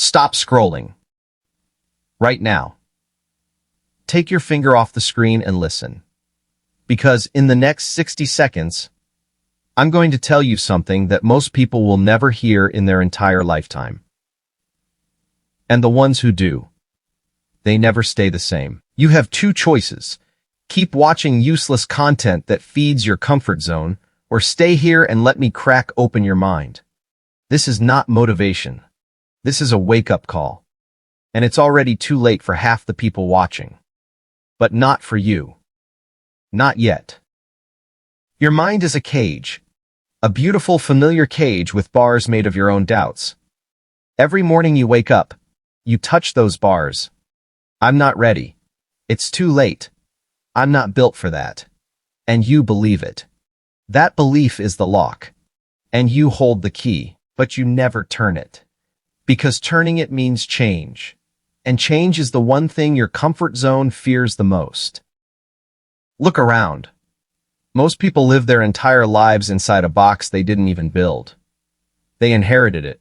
Stop scrolling. Right now. Take your finger off the screen and listen. Because in the next 60 seconds, I'm going to tell you something that most people will never hear in their entire lifetime. And the ones who do, they never stay the same. You have two choices. Keep watching useless content that feeds your comfort zone, or stay here and let me crack open your mind. This is not motivation. This is a wake-up call. And it's already too late for half the people watching. But not for you. Not yet. Your mind is a cage. A beautiful, familiar cage with bars made of your own doubts. Every morning you wake up, you touch those bars. I'm not ready. It's too late. I'm not built for that. And you believe it. That belief is the lock. And you hold the key, but you never turn it. Because turning it means change. And change is the one thing your comfort zone fears the most. Look around. Most people live their entire lives inside a box they didn't even build. They inherited it.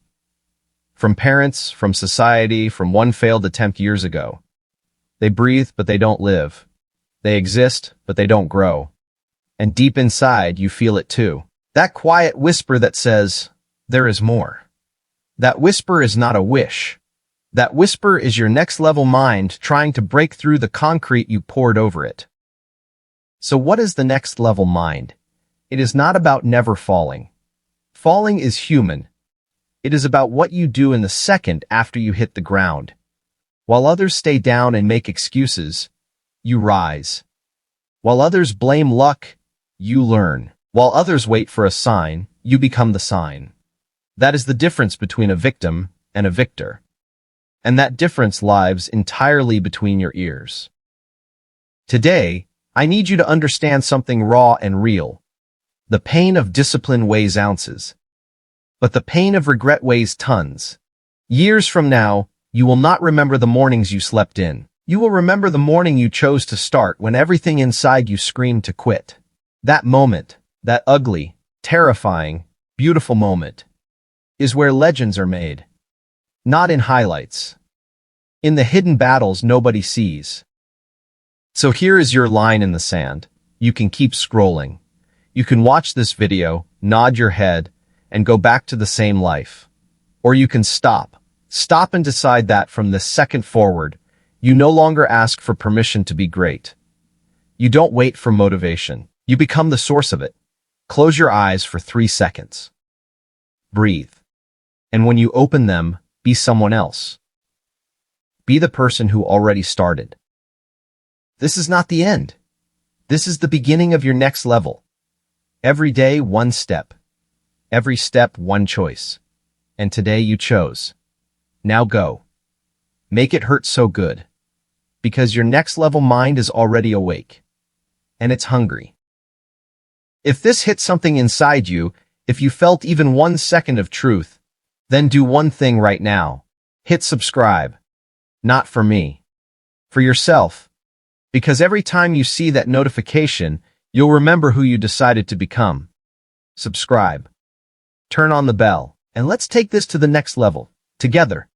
From parents, from society, from one failed attempt years ago. They breathe, but they don't live. They exist, but they don't grow. And deep inside, you feel it too. That quiet whisper that says, there is more. That whisper is not a wish. That whisper is your next-level mind trying to break through the concrete you poured over it. So what is the next-level mind? It is not about never falling. Falling is human. It is about what you do in the second after you hit the ground. While others stay down and make excuses, you rise. While others blame luck, you learn. While others wait for a sign, you become the sign. That is the difference between a victim and a victor. And that difference lies entirely between your ears. Today, I need you to understand something raw and real. The pain of discipline weighs ounces. But the pain of regret weighs tons. Years from now, you will not remember the mornings you slept in. You will remember the morning you chose to start when everything inside you screamed to quit. That moment, that ugly, terrifying, beautiful moment, is where legends are made. Not in highlights. In the hidden battles nobody sees. So here is your line in the sand. You can keep scrolling. You can watch this video, nod your head, and go back to the same life. Or you can stop. Stop and decide that from this second forward, you no longer ask for permission to be great. You don't wait for motivation. You become the source of it. Close your eyes for 3 seconds. Breathe. And when you open them, be someone else. Be the person who already started. This is not the end. This is the beginning of your next level. Every day, one step. Every step, one choice. And today you chose. Now go. Make it hurt so good. Because your next level mind is already awake. And it's hungry. If this hit something inside you, if you felt even 1 second of truth, then do one thing right now. Hit subscribe. Not for me. For yourself. Because every time you see that notification, you'll remember who you decided to become. Subscribe. Turn on the bell. And let's take this to the next level. Together.